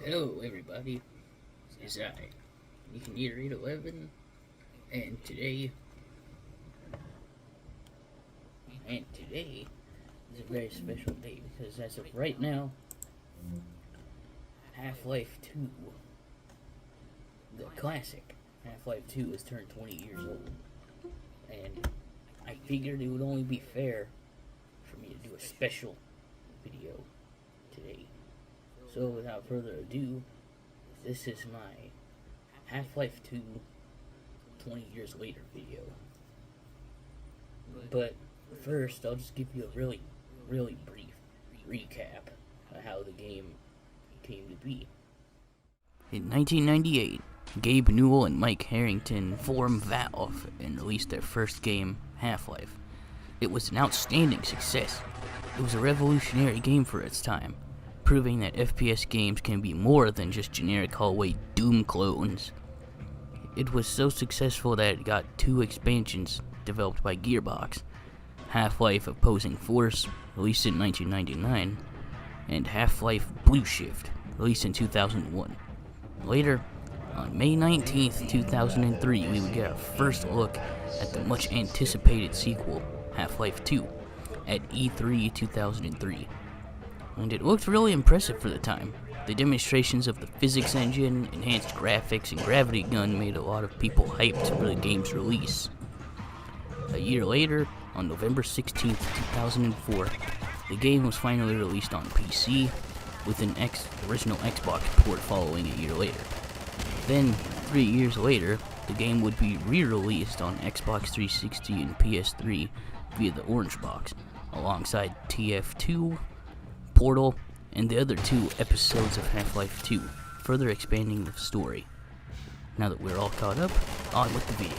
Hello everybody, it's I, you can hear 811, and today is a very special day because as of right now, Half-Life 2, the classic Half-Life 2 has turned 20 years old, and I figured it would only be fair for me to do a special video today. So without further ado, this is my Half-Life 2 20 years later video. But first, I'll just give you a really brief recap of how the game came to be. In 1998, Gabe Newell and Mike Harrington formed Valve and released their first game, Half-Life. It was an outstanding success. It was a revolutionary game for its time, proving that FPS games can be more than just generic hallway Doom clones. It was so successful that it got 2 expansions developed by Gearbox: Half-Life Opposing Force, released in 1999, and Half-Life Blue Shift, released in 2001. Later, on May 19th, 2003, we would get our first look at the much anticipated sequel, Half-Life 2, at E3 2003. And it looked really impressive for the time. The demonstrations of the physics engine, enhanced graphics, and gravity gun made a lot of people hyped for the game's release. A year later, on November 16, 2004, the game was finally released on PC, with an original Xbox port following a year later. Then, 3 years later, the game would be re-released on Xbox 360 and PS3 via the Orange Box, alongside TF2, Portal, and the other 2 episodes of Half-Life 2, further expanding the story. Now that we're all caught up, on with the video.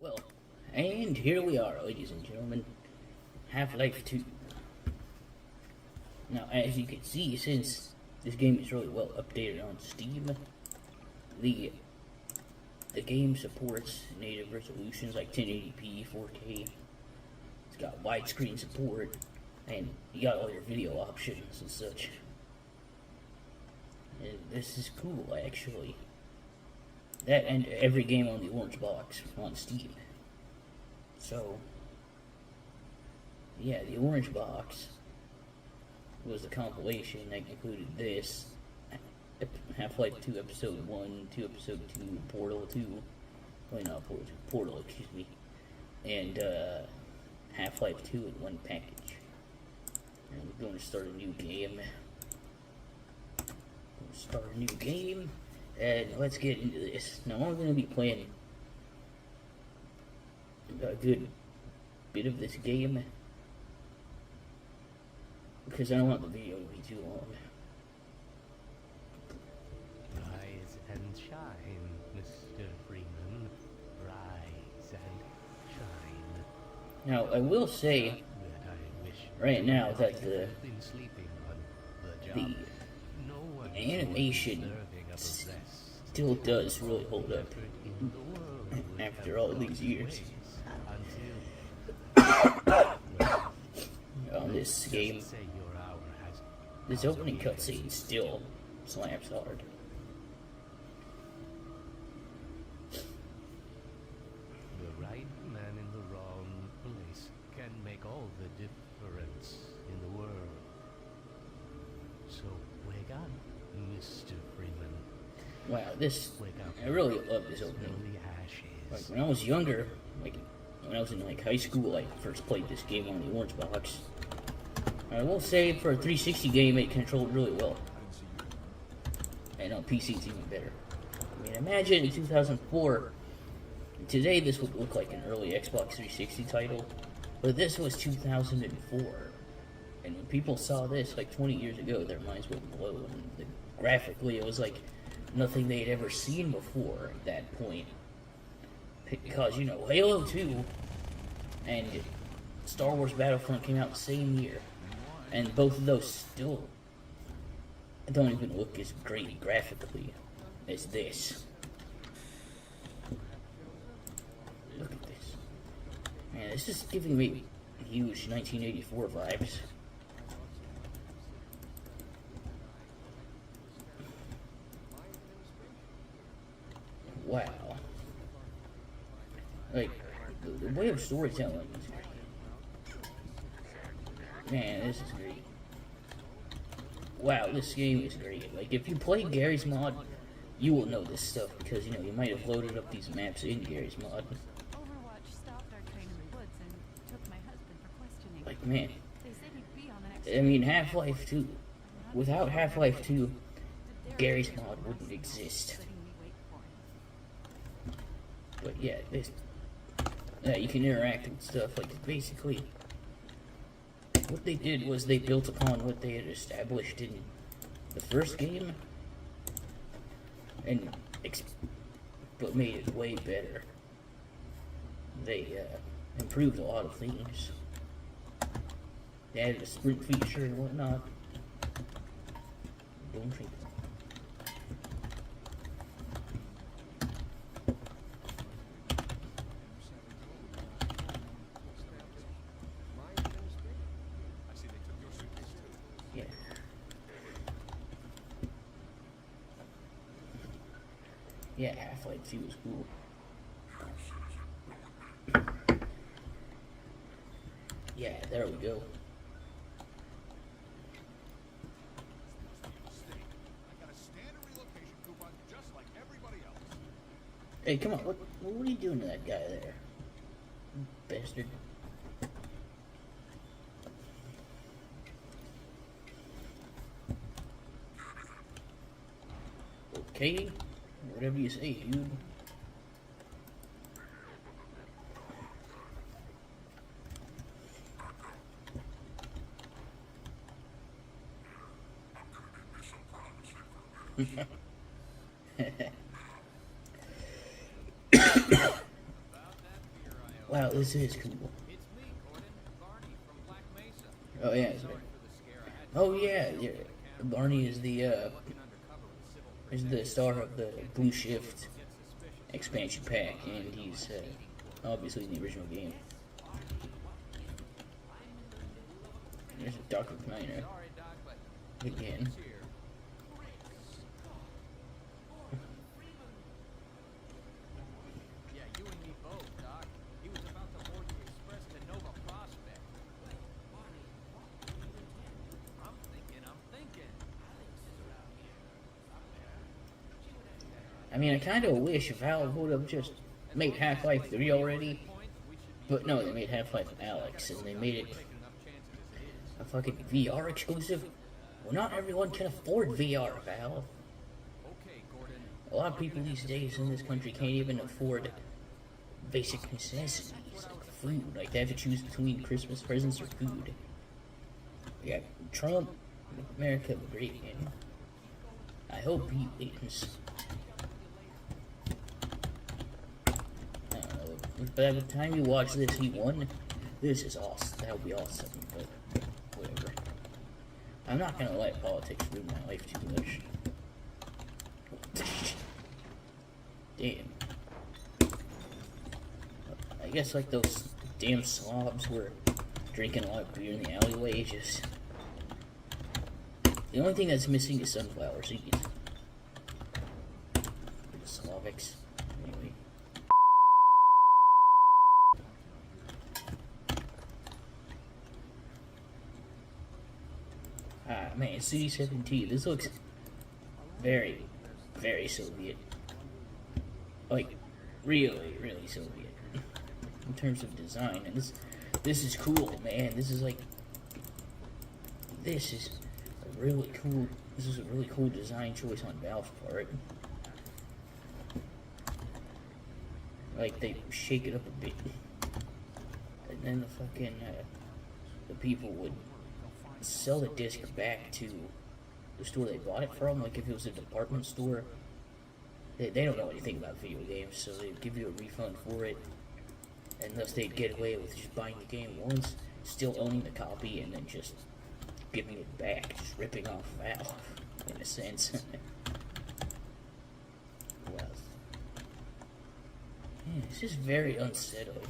Well, and here we are, ladies and gentlemen, Half-Life 2. Now, as you can see, since this game is really well updated on Steam, the game supports native resolutions like 1080p, 4K. It's got widescreen support, and you got all your video options and such. And this is cool, actually. That and every game on the Orange Box on Steam. So, yeah, the Orange Box was the compilation that included this, Half-Life 2 Episode 1, 2 Episode 2, Portal 2, well, not Portal 2, Portal, excuse me, and Half-Life 2 in one package. And we're going to start a new game. And let's get into this. Now, I'm going to be playing a good bit of this game, because I don't want the video to be too long. Rise and shine, Mr. Freeman. Rise and shine. Now, I will say right now that the animation still does really hold up after all these years. On this game, this opening cutscene still slaps hard. The right man in the wrong place can make all the difference in the world. So wake up, Mr. Freeman. Wow, I really love this opening. Like, when I was younger, when I was in high school, I first played this game on the Orange Box. I will say, for a 360 game, it controlled really well. And on PC, it's even better. I mean, imagine in 2004, today this would look like an early Xbox 360 title, but this was 2004. And when people saw this, 20 years ago, their minds would blow. And graphically, it was like nothing they'd ever seen before at that point. Because, Halo 2 and Star Wars Battlefront came out the same year. And both of those still don't even look as great graphically as this. Look at this. Man, this is giving me huge 1984 vibes. wow. Like, the way of storytelling is great. Man, this is great. Wow, this game is great. Like, if you play Gary's mod, you will know this stuff because, you know, you might have loaded up these maps in Gary's mod. Overwatch stopped our train in the woods and took my husband for questioning. Like, man. They said he'd be on the next I mean, Half-Life 2. Without Half-Life 2, Gary's mod wouldn't exist. But yeah, this, you can interact with stuff. Like, basically, what they did was they built upon what they had established in the first game, and but made it way better. They improved a lot of things. They added a sprint feature and whatnot. Don't think. Yeah. Yeah, Half-Life 2 was cool. Yeah, there we go. Hey, come on, what are you doing to that guy there? Bastard. Okay, whatever you say, dude. Wow, this is cool. Oh yeah, oh yeah, yeah. Barney is the star of the Blue Shift expansion pack, and he's obviously in the original game. There's a Dr. Miner again. I mean, I kind of wish Valve would have just made Half-Life 3 already, but no, they made Half-Life Alyx, and they made it a fucking VR exclusive. Well, not everyone can afford VR, Valve. A lot of people these days in this country can't even afford basic necessities, like food. Like, they have to choose between Christmas presents or food. Yeah, Trump, America, great game. I hope he wins. By the time you watch this, he won. This is awesome. That would be awesome, but whatever. I'm not gonna let politics ruin my life too much. Damn. I guess like those damn slobs were drinking a lot of beer in the alleyway. Just the only thing that's missing is sunflower seeds. Slavics. Anyway. Ah, man, CD17. This looks very, very Soviet. Like, really, really Soviet. In terms of design. And this is cool, man. This is like... This is a really cool... This is a really cool design choice on Valve's part. Like, they shake it up a bit. And then the fucking... the people would sell the disc back to the store they bought it from. Like, if it was a department store, they don't know anything about video games, so they'd give you a refund for it, and thus they'd get away with just buying the game once, still owning the copy, and then just giving it back, just ripping off Valve, in a sense. Well, yeah, this is very unsettling.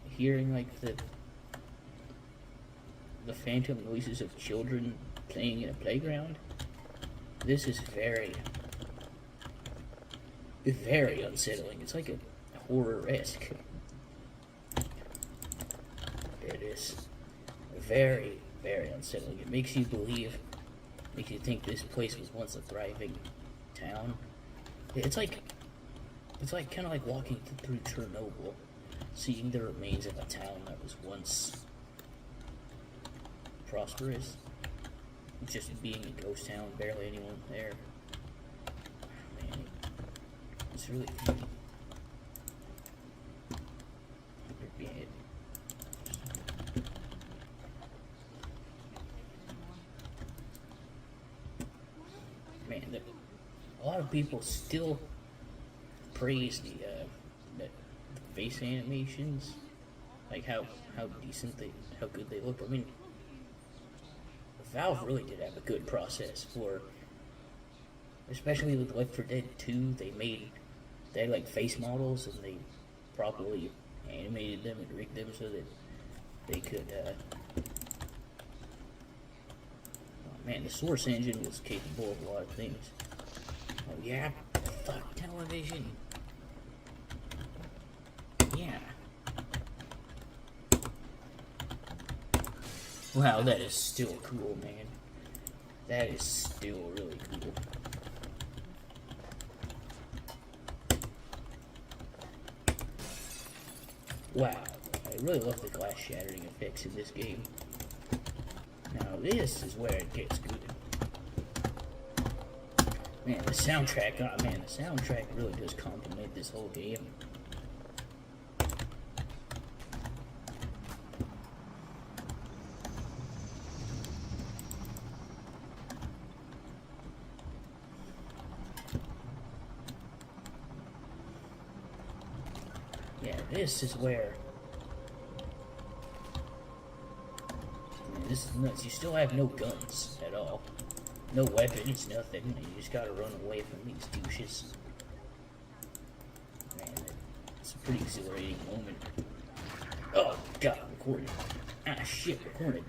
Hearing, like, the phantom noises of children playing in a playground. This is very very unsettling. It's like a horror-esque. It is very, very unsettling. It makes you believe, makes you think this place was once a thriving town. It's like kind of like walking through Chernobyl, seeing the remains of a town that was once prosperous, just being a ghost town, barely anyone there. Man, it's really creepy. Man, a lot of people still praise the face animations, like how decent how good they look. I mean, Valve really did have a good process for, especially with Left 4 Dead 2. They had like face models, and they properly animated them and rigged them so that they could. Oh man, the Source engine was capable of a lot of things. Oh yeah, fuck television. Yeah. Wow, that is still cool, man. That is still really cool. Wow, I really love the glass shattering effects in this game. Now this is where it gets good. Man, the soundtrack, oh man, the soundtrack really does complement this whole game. Yeah, this is where... Man, this is nuts. You still have no guns at all. No weapons, nothing. You just gotta run away from these douches. Man, it's a pretty exhilarating moment. Oh, God, recorded. Ah, shit, recorded.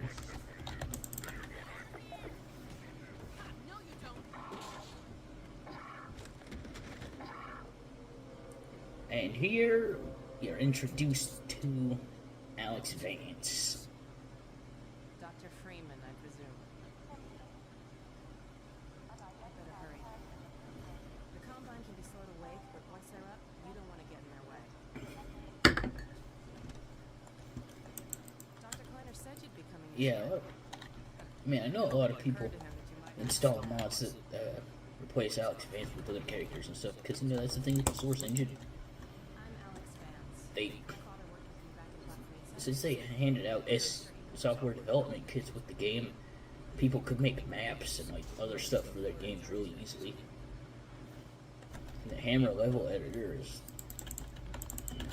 And here, you're introduced to Alex Vance. Dr. Freeman, I presume. Better hurry. The Combine can be slow to wake, but once they're up, you don't want to get in their way. Dr. Kleiner said you'd be coming in. Yeah, look. I mean, I know a lot of people install mods that replace Alex Vance with other characters and stuff, because, you know, that's the thing with the Source engine. Since they handed out software development kits with the game, people could make maps and like other stuff for their games really easily. And the Hammer level editor is,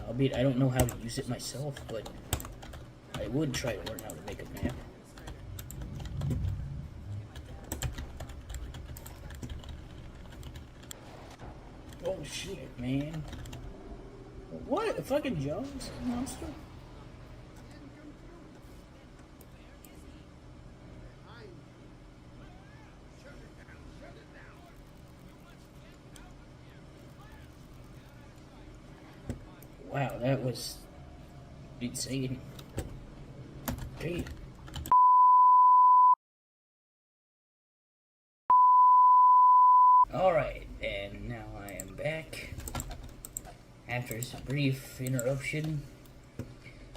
albeit I don't know how to use it myself, but I would try to learn how to make a map. Oh shit, man. What? A fucking Jones monster? Wow, that was insane. Okay. Alright, and now I am back. After this brief interruption.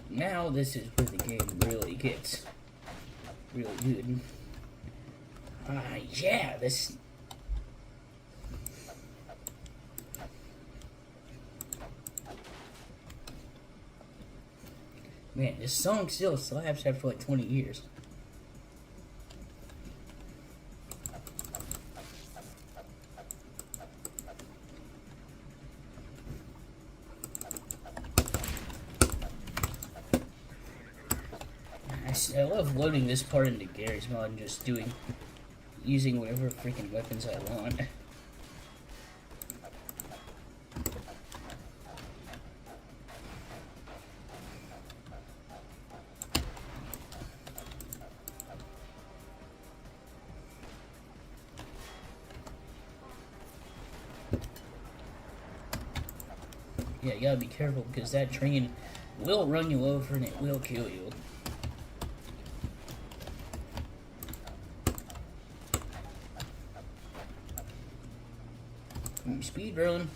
Now this is where the game really gets really good. Yeah, this... Man, this song still slaps after like 20 years. I love loading this part into Gary's mod and just using whatever freaking weapons I want. Yeah, you gotta be careful because that train will run you over and it will kill you. Speed run.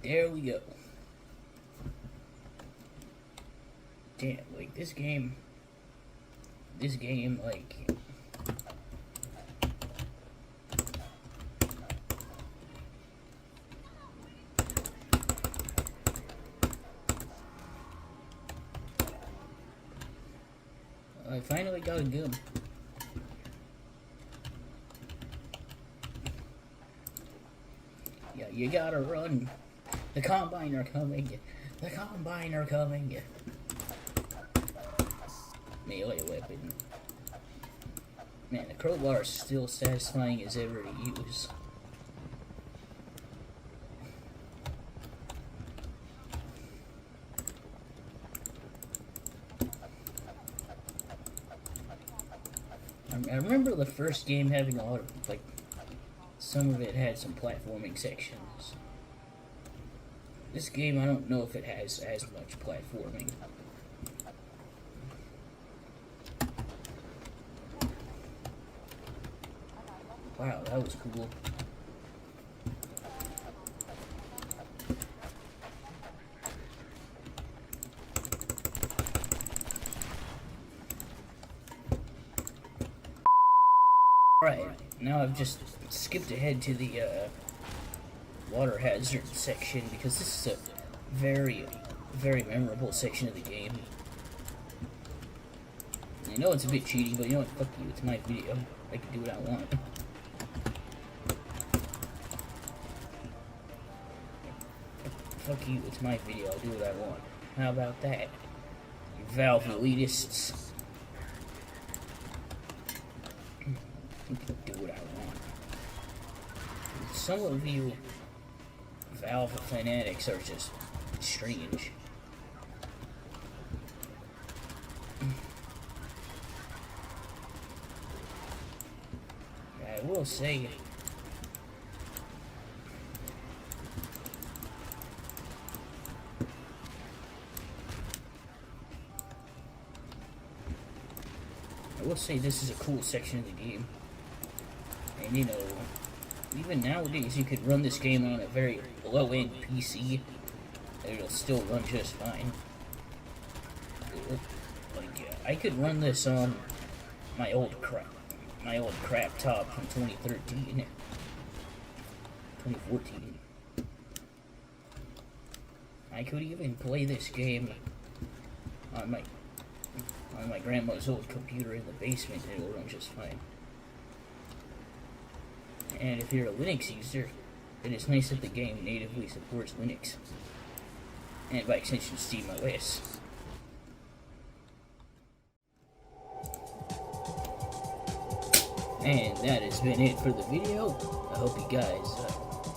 There we go. Damn, like this game, like, I finally got a gun. Yeah, you gotta run. The Combine are coming. The Combine are coming. Melee weapon. Man, the crowbar is still satisfying as ever to use. I remember the first game having a lot of, like, some of it had some platforming sections. This game, I don't know if it has as much platforming. Wow, that was cool. Right, now I've just skipped ahead to the water hazard section because this is a very, very memorable section of the game. I know it's a bit cheating, but you know what? Fuck you, it's my video. I can do what I want. Fuck you, it's my video, I'll do what I want. How about that? You Valve elitists. I can do what I want. Some of you Valve fanatics are just strange. I will say, this is a cool section of the game. And you know, even nowadays you could run this game on a very low-end PC and it'll still run just fine. Like, I could run this on my old crap top from 2013, 2014. I could even play this game on my grandma's old computer in the basement and it'll run just fine. And if you're a Linux user, it is nice that the game natively supports Linux, and by extension SteamOS. And that has been it for the video. I hope you guys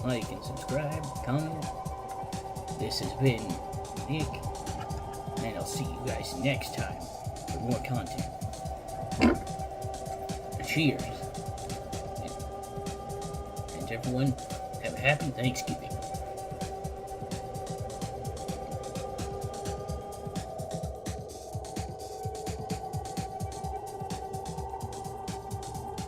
like and subscribe, comment. This has been Nick, and I'll see you guys next time for more content. Cheers. And everyone, have a happy Thanksgiving.